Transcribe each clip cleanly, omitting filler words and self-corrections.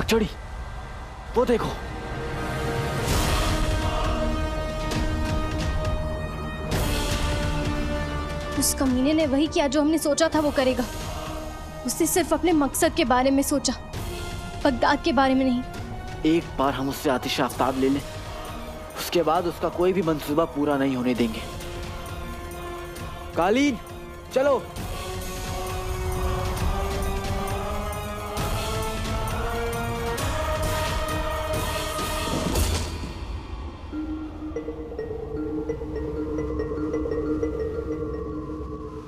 नक्चड़ी, वो देखो। उस कमीने ने वही किया जो हमने सोचा था वो करेगा। उसने सिर्फ अपने मकसद के बारे में सोचा, बगदाद के बारे में नहीं। एक बार हम उससे आतिश आफ्ताब ले लें, उसके बाद उसका कोई भी मंसूबा पूरा नहीं होने देंगे। कालीन, चलो।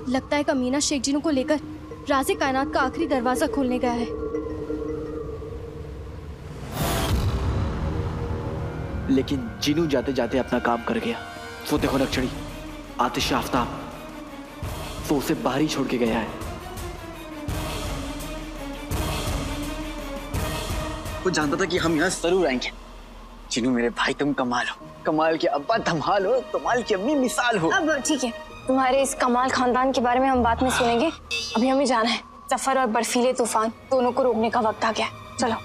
लगता है कमीना शेख जिनू को लेकर राज़े कायनात का आखिरी दरवाजा खोलने गया है। लेकिन जिनू जाते जाते अपना काम कर गया। वो देखो नक्चड़ी, आतिश आफ्ताब, वो उसे बाहर ही छोड़ के गया है। वो जानता था कि हम यहाँ जरूर आएंगे। जिनू मेरे भाई, तुम कमाल हो, कमाल के अब्बा धमाल हो, कमाल की अम्मी मिसाल हो। अब ठीक है, तुम्हारे इस कमाल खानदान के बारे में हम बाद में सुनेंगे। अभी हमें जाना है। सफर और बर्फीले तूफान दोनों को रोकने का वक्त आ गया है। चलो।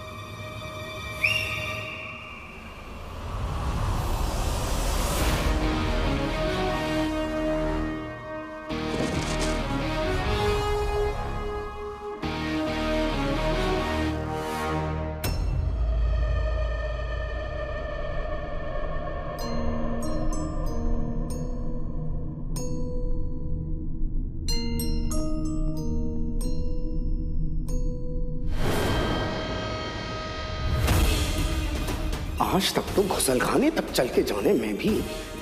आज तक तो घुसलखाने तक चल के जाने में भी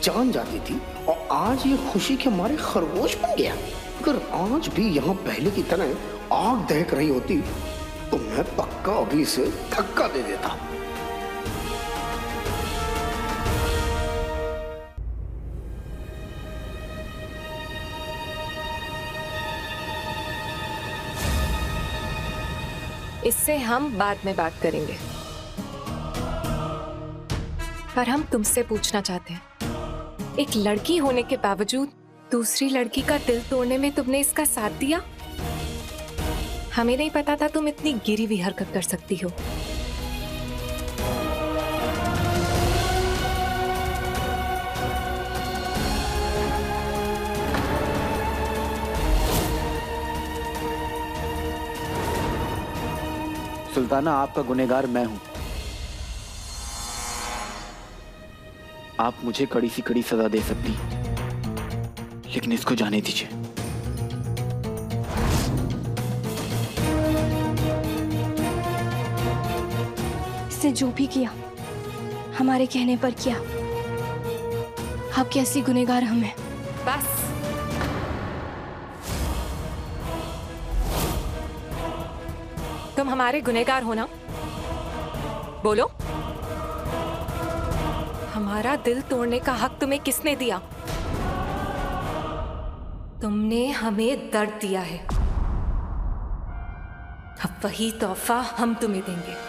जान जाती थी, और आज ये खुशी के मारे खरगोश बन गया। अगर आज भी यहाँ पहले की तरह आग दहक रही होती तो मैं पक्का अभी से धक्का दे देता। इससे हम बाद में बात करेंगे, पर हम तुमसे पूछना चाहते हैं, एक लड़की होने के बावजूद दूसरी लड़की का दिल तोड़ने में तुमने इसका साथ दिया? हमें नहीं पता था तुम इतनी गिरी हुई हरकत कर सकती हो। सुल्ताना, आपका गुनहगार मैं हूं। आप मुझे कड़ी सी कड़ी सजा दे सकती, लेकिन इसको जाने दीजिए। इसने जो भी किया हमारे कहने पर किया। आपके असली गुनहगार हम हैं। बस तुम हमारे गुनहगार हो ना? बोलो, हमारा दिल तोड़ने का हक तुम्हें किसने दिया? तुमने हमें दर्द दिया है, अब वही तोहफा हम तुम्हें देंगे।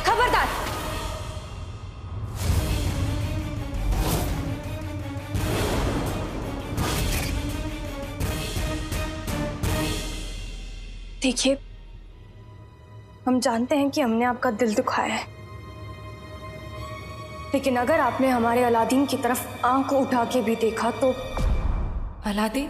खबरदार! देखिए, हम जानते हैं कि हमने आपका दिल दुखाया है, लेकिन अगर आपने हमारे अलादीन की तरफ आंख उठा के भी देखा तो। अलादीन?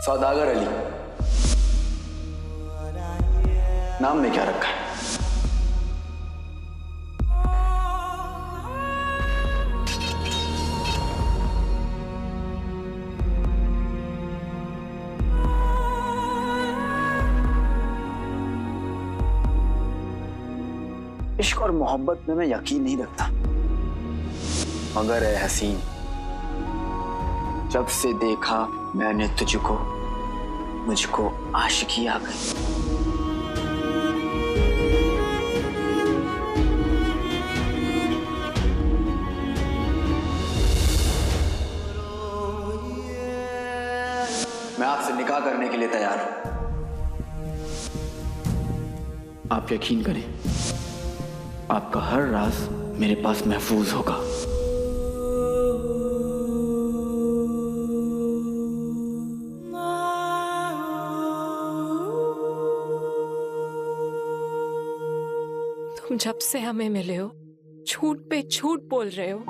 सौदागर अली नाम ने क्या रखा है? इश्क और मोहब्बत में मैं यकीन नहीं रखता, मगर ए हसीन, जब से देखा मैंने तुझको, मुझको आशिकी आ गई। मैं आपसे निकाह करने के लिए तैयार हूं। आप यकीन करें, आपका हर राज मेरे पास महफूज होगा। तुम जब से हमें मिले हो झूठ पे झूठ बोल रहे हो।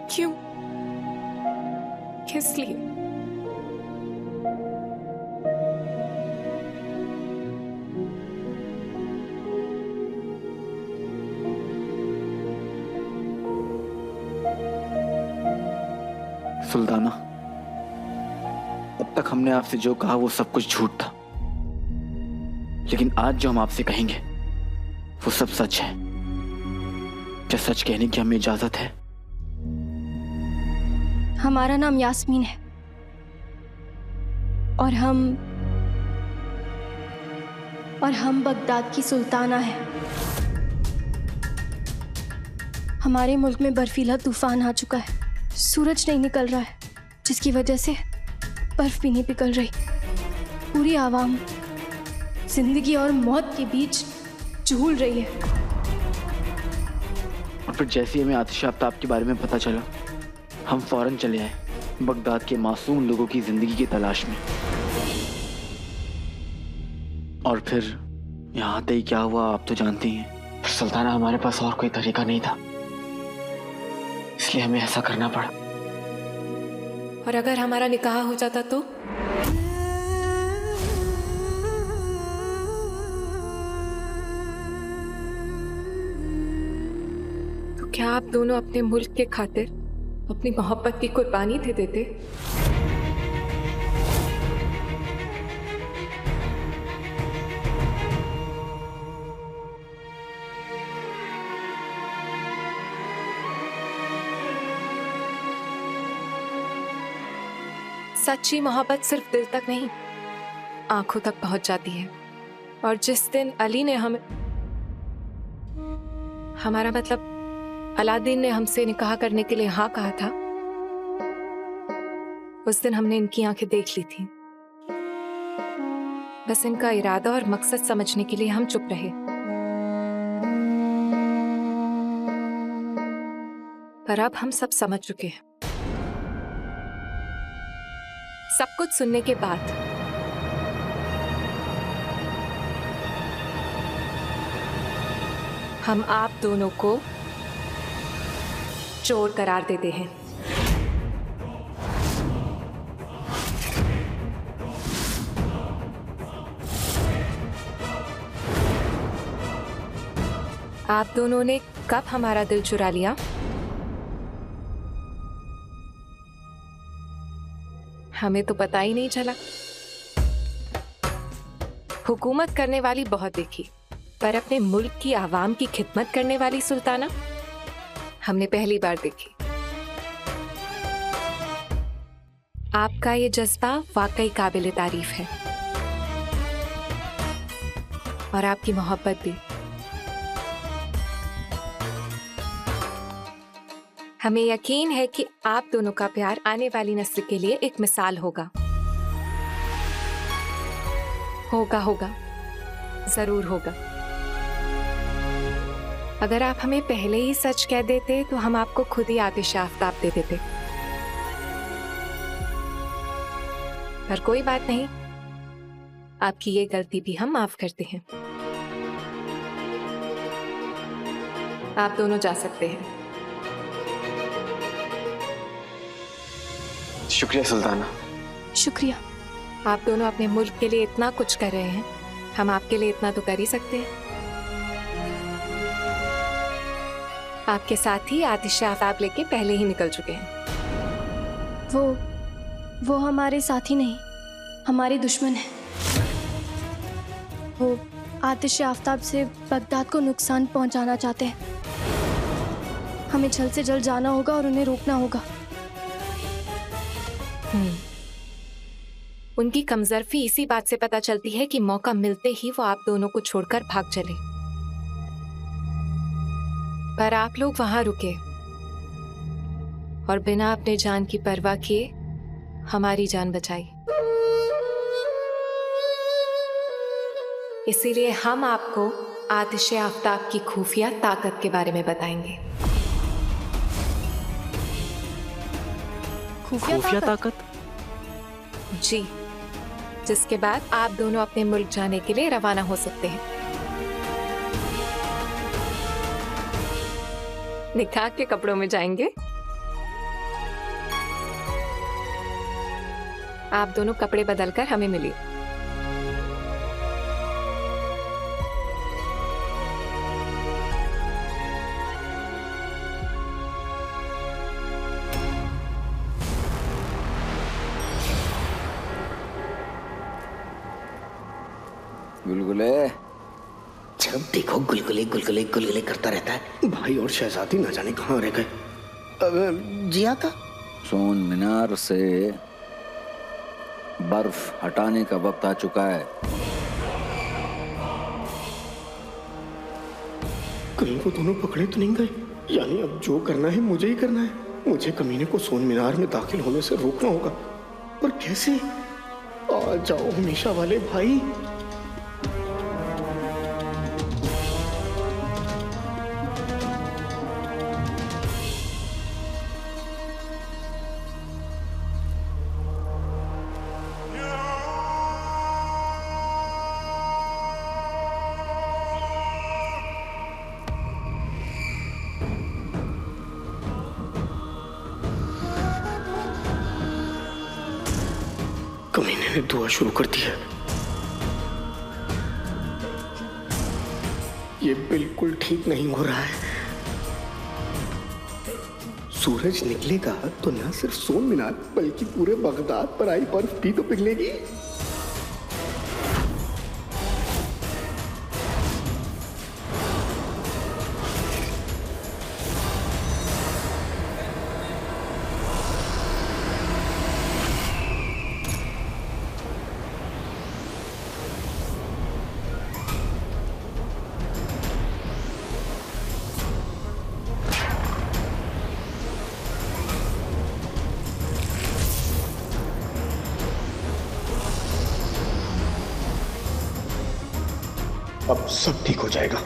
क्यों? किस लिए? सुल्ताना, अब तक हमने आपसे जो कहा वो सब कुछ झूठ था, लेकिन आज जो हम आपसे कहेंगे वो सब सच है। क्या सच कहने की हमें इजाजत है? हमारा नाम यास्मीन है और हम बगदाद की सुल्ताना है। हमारे मुल्क में बर्फीला तूफान आ चुका है। सूरज नहीं निकल रहा है, जिसकी वजह से बर्फ भी नहीं पिघल रही। पूरी आवाम जिंदगी और मौत के बीच झूल रही है। और फिर जैसे ही हमें आतिश आफ्ताब के बारे में पता चला, हम फौरन चले आए बगदाद के मासूम लोगों की जिंदगी की तलाश में। और फिर यहाँ आते ही क्या हुआ आप तो जानते ही हैं। सुल्ताना, हमारे पास और कोई तरीका नहीं था, इसलिए हमें ऐसा करना पड़ा। और अगर हमारा निकाह हो जाता तो क्या आप दोनों अपने मुल्क के खातिर अपनी मोहब्बत की कुर्बानी दे देते? सच्ची मोहब्बत सिर्फ दिल तक नहीं, आंखों तक पहुंच जाती है। और जिस दिन अली ने हमारा मतलब अलादीन ने हमसे निकाह करने के लिए हाँ कहा था, उस दिन हमने इनकी आंखें देख ली थी। बस इनका इरादा और मकसद समझने के लिए हम चुप रहे। पर अब हम सब समझ चुके हैं। सब कुछ सुनने के बाद हम आप दोनों को चोर करार देते हैं। आप दोनों ने कब हमारा दिल चुरा लिया? हमें तो पता ही नहीं चला। हुकूमत करने वाली बहुत देखी, पर अपने मुल्क की आवाम की खिदमत करने वाली सुल्ताना हमने पहली बार देखी। आपका ये जज्बा वाकई काबिल तारीफ है, और आपकी मोहब्बत भी। हमें यकीन है कि आप दोनों का प्यार आने वाली नस्ल के लिए एक मिसाल होगा। होगा, जरूर होगा। अगर आप हमें पहले ही सच कह देते तो हम आपको खुद ही आतिश आफ्ताब दे देते। पर कोई बात नहीं, आपकी ये गलती भी हम माफ करते हैं। आप दोनों जा सकते हैं। शुक्रिया सुल्ताना। शुक्रिया। आप दोनों अपने मुल्क के लिए इतना कुछ कर रहे हैं, हम आपके लिए इतना तो कर ही सकते हैं। आपके साथ ही आतिश आफ्ताब लेके पहले ही निकल चुके हैं। वो हमारे साथी नहीं, हमारे दुश्मन हैं। वो आतिश आफ्ताब से बगदाद को नुकसान पहुंचाना चाहते हैं। हमें जल्द से जल्द जाना होगा और उन्हें रोकना होगा। उनकी कमजोरी इसी बात से पता चलती है कि मौका मिलते ही वो आप दोनों को छोड़कर भाग चले। पर आप लोग वहां रुके और बिना अपने जान की परवाह किए हमारी जान बचाई। इसीलिए हम आपको आतिश आफताब की खुफिया ताकत के बारे में बताएंगे। खुफिया ताकत? जी, जिसके बाद आप दोनों अपने मुल्क जाने के लिए रवाना हो सकते हैं। निकाह के कपड़ों में जाएंगे। आप दोनों कपड़े बदलकर हमें मिलिए। गुलगुले, जब देखो गुलगुले गुलगुले गुलगुले करता रहता है। भाई और शहजादी न जाने कहाँ रह गए। जिया था। सोन मीनार से बर्फ हटाने का वक्त आ चुका है। कहीं वो दोनों पकड़े तो नहीं गए? यानी अब जो करना है मुझे ही करना है। मुझे कमीने को सोन मीनार में दाखिल होने से रोकना होगा। पर कैसे? आ जाओ हमेशा वाले भाई। कमीने ने दुआ शुरू कर दी है। ये बिल्कुल ठीक नहीं हो रहा है। सूरज निकलेगा तो न सिर्फ सोन मीनार बल्कि पूरे बगदाद पर आई बर्फ भी तो पिघलेगी। अब सब ठीक हो जाएगा।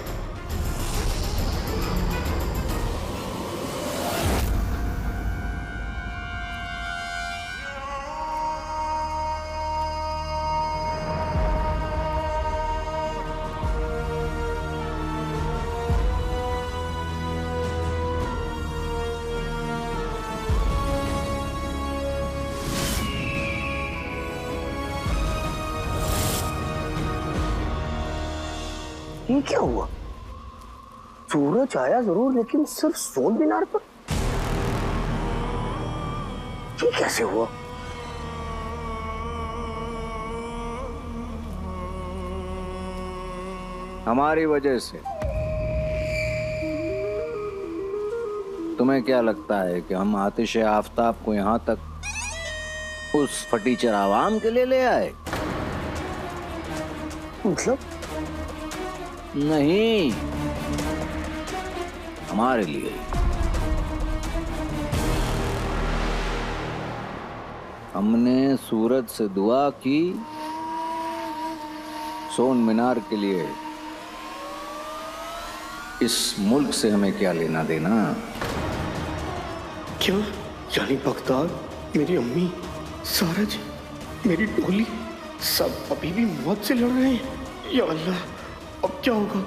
ये क्या हुआ? सूरज आया जरूर लेकिन सिर्फ सोन मीनार पर। ये कैसे हुआ? हमारी वजह से। तुम्हें क्या लगता है कि हम आतिश आफताब को यहां तक उस फटीचर आवाम के लिए ले आए? मतलब? नहीं, हमारे लिए। हमने सूरज से दुआ की, सोन मीनार के लिए। इस मुल्क से हमें क्या लेना देना? क्या? यानी बगदाद, मेरी अम्मी, सारज, मेरी टोली सब अभी भी मौत से लड़ रहे हैं। या अल्लाह, अब क्या होगा?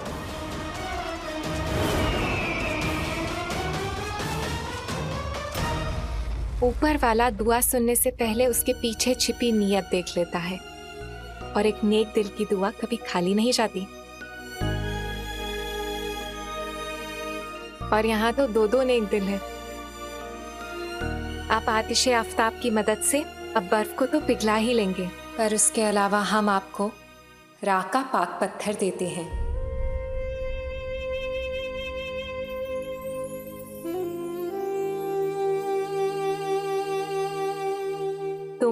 ऊपर वाला दुआ सुनने से पहले उसके पीछे छिपी नीयत देख लेता है, और एक नेक दिल की दुआ कभी खाली नहीं जाती। और यहाँ तो दो दो नेक दिल है। आप आतिश आफताब की मदद से अब बर्फ को तो पिघला ही लेंगे, पर उसके अलावा हम आपको राख का पाक पत्थर देते हैं।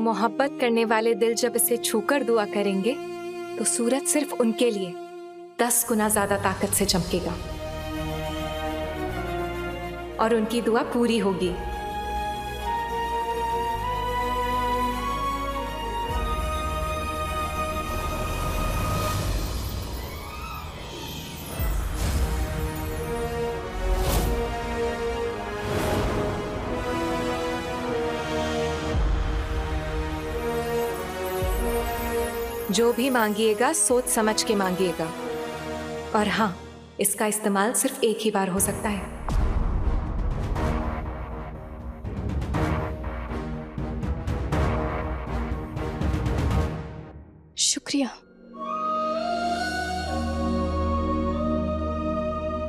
मोहब्बत करने वाले दिल जब इसे छूकर दुआ करेंगे तो सूरज सिर्फ उनके लिए 10 गुना ज्यादा ताकत से चमकेगा और उनकी दुआ पूरी होगी। जो भी मांगिएगा सोच समझ के मांगिएगा, और हाँ, इसका इस्तेमाल सिर्फ एक ही बार हो सकता है। शुक्रिया।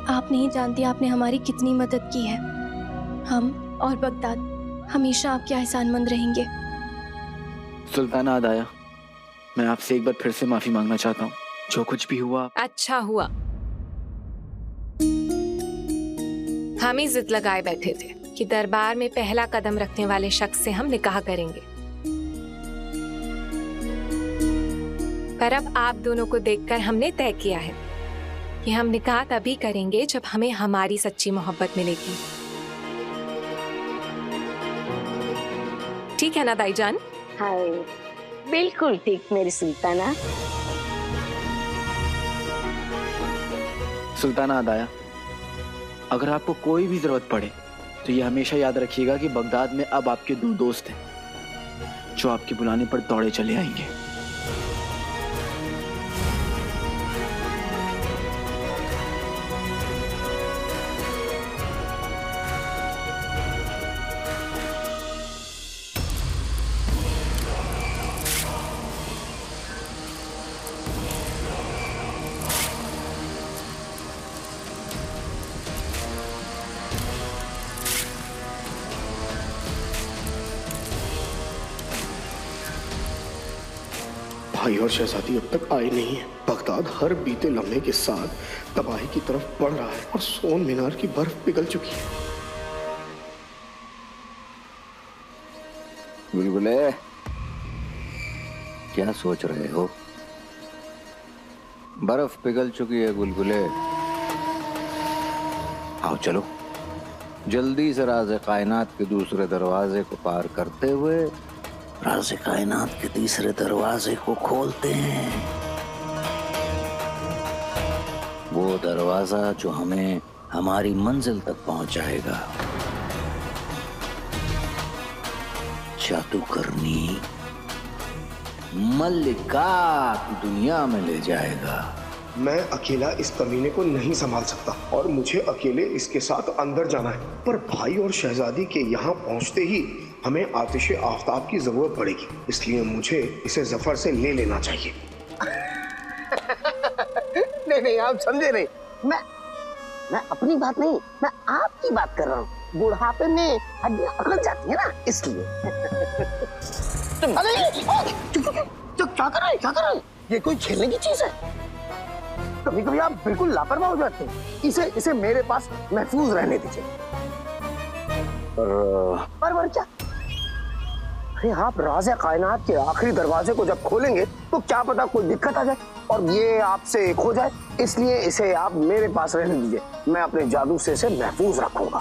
आप नहीं जानती आपने हमारी कितनी मदद की है। हम और बगदाद हमेशा आपके एहसानमंद रहेंगे। सुल्ताना अदाया, मैं आपसे एक बार फिर से माफी मांगना चाहता हूँ। जो कुछ भी हुआ अच्छा हुआ। हम ही जिद लगाए बैठे थे कि दरबार में पहला कदम रखने वाले शख्स से हम निकाह करेंगे, पर अब आप दोनों को देखकर हमने तय किया है कि हम निकाह तभी करेंगे जब हमें हमारी सच्ची मोहब्बत मिलेगी। ठीक है ना दाईजान? हाय, बिल्कुल ठीक मेरी सुल्ताना। सुल्ताना अदाया, अगर आपको कोई भी जरूरत पड़े तो ये हमेशा याद रखिएगा कि बगदाद में अब आपके 2 दोस्त हैं जो आपके बुलाने पर दौड़े चले आएंगे। भाई और शहजादी अब तक आए नहीं है। बगदाद हर बीते लम्हे के साथ तबाही की तरफ बढ़ रहा है और सोन मीनार की बर्फ पिघल चुकी है। बुलबुले, क्या सोच रहे हो? बर्फ पिघल चुकी है बुलबुले। आओ चलो, जल्दी से राज़े कायनात के दूसरे दरवाजे को पार करते हुए राज़े कायनात के तीसरे दरवाजे को खोलते हैं। वो दरवाजा जो हमें हमारी मंजिल तक पहुंचाएगा, जादूगरनी मल्लिका की दुनिया में ले जाएगा। मैं अकेला इस कमीने को नहीं संभाल सकता और मुझे अकेले इसके साथ अंदर जाना है। पर भाई और शहजादी के यहाँ पहुँचते ही हमें आतिश आफ्ताब की जरूरत पड़ेगी, इसलिए मुझे इसे जफर से ले लेना चाहिए। नहीं, आप समझे नहीं। मैं अपनी बात नहीं, मैं आपकी बात कर रहा हूँ। बुढ़ापे में हड्डियां अकड़ जाती है ना, इसलिए। क्या कर रहे हैं? ये कोई खेलने की चीज है? कभी कभी आप बिल्कुल लापरवाह हो जाते हैं। इसे मेरे पास महफूज रहने दीजिए। पर क्या? अरे आप राज़े कायनात के आखिरी दरवाजे को जब खोलेंगे तो क्या पता कोई दिक्कत आ जाए और ये आपसे खो जाए, इसलिए इसे आप मेरे पास रहने दीजिए। मैं अपने जादू से इसे महफूज रखूंगा।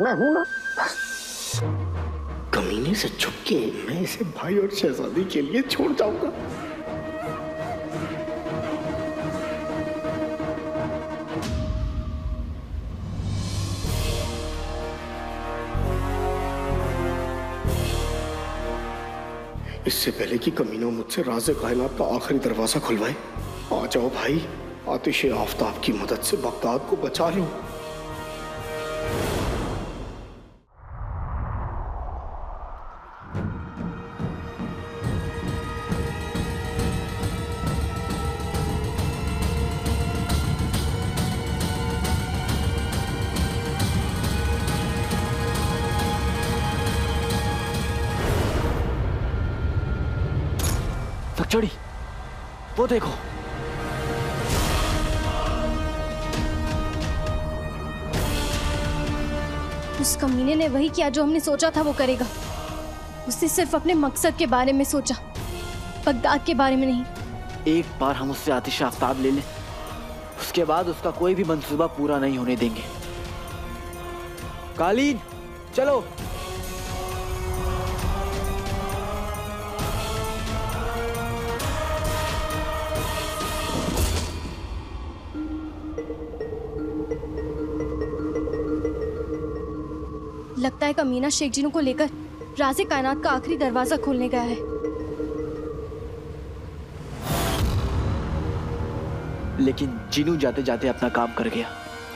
मैं हूं ना। कमीने से छुप के मैं इसे भाई और शहजादी के लिए छोड़ जाऊंगा। इससे पहले कि कमीना मुझसे राज़े कायनात का आखिरी दरवाजा खुलवाए, आ जाओ भाई, आतिश आफ्ताब की मदद से बगदाद को बचा लो। चढ़ी, वो देखो। उस कमीने ने वही किया जो हमने सोचा था वो करेगा। उसने सिर्फ अपने मकसद के बारे में सोचा, बगदाद के बारे में नहीं। एक बार हम उससे आतिश आफ्ताब ले लें, उसके बाद उसका कोई भी मंसूबा पूरा नहीं होने देंगे। कालीन, चलो। लगता है कमीना शेख जिनू को लेकर राज़े कायनात का आखिरी दरवाजा खोलने गया है। लेकिन जिनू जाते जाते अपना काम कर गया।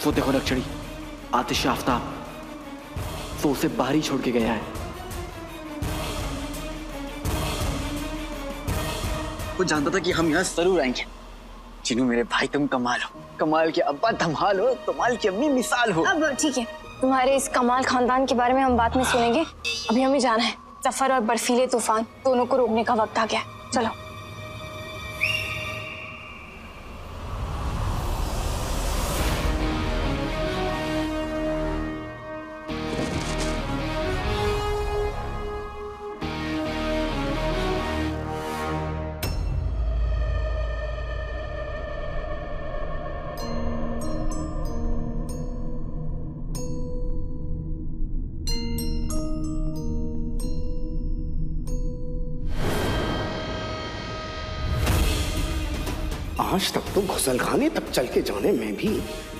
वो देखो नक्शड़ी, आतिश आफ्ताब, वो उसे बाहर ही छोड़ के गया है। वो जानता था कि हम यहाँ जरूर आएंगे। जिनू मेरे भाई तुम कमाल हो, कमाल के अब्बा धमाल हो, कमाल की अम्मी मिसाल हो। अब ठीक है, तुम्हारे इस कमाल खानदान के बारे में हम बाद में सुनेंगे। अभी हमें जाना है। जफर और बर्फीले तूफान दोनों को रोकने का वक्त आ गया। चलो। आज तक तो घुसलखाने तक चल के जाने में भी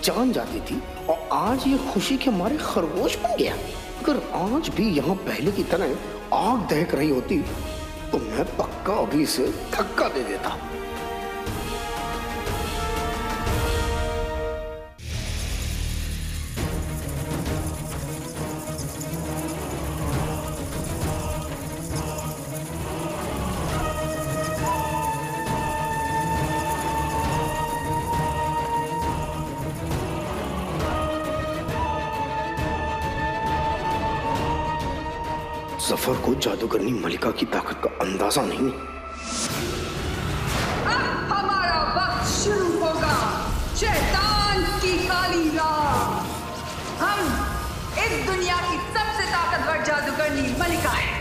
जान जाती थी, और आज ये खुशी के मारे खरगोश बन गया। अगर आज भी यहाँ पहले की तरह आग दहक रही होती तो मैं पक्का अभी इसे धक्का दे देता। जफर को जादूगरनी मलिका की ताकत का अंदाजा नहीं। अब हमारा वक्त शुरू होगा, शैतान की काली रात। हम इस दुनिया की सबसे ताकतवर जादूगरनी मलिका है।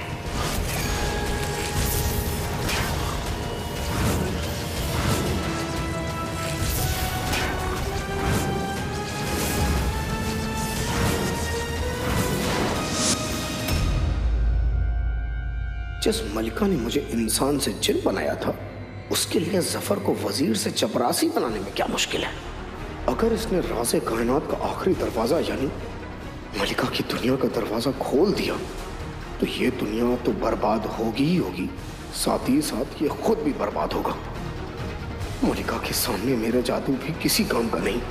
जिस मलिका ने मुझे इंसान से जिन बनाया था, उसके लिए जफर को वजीर से चपरासी बनाने में क्या मुश्किल है। अगर इसने राज़े कायनात का आखिरी दरवाजा यानी मलिका की दुनिया का दरवाजा खोल दिया तो ये दुनिया तो बर्बाद होगी ही होगी, साथ ही साथ ये खुद भी बर्बाद होगा। मलिका के सामने मेरे जादू भी किसी काम का नहीं।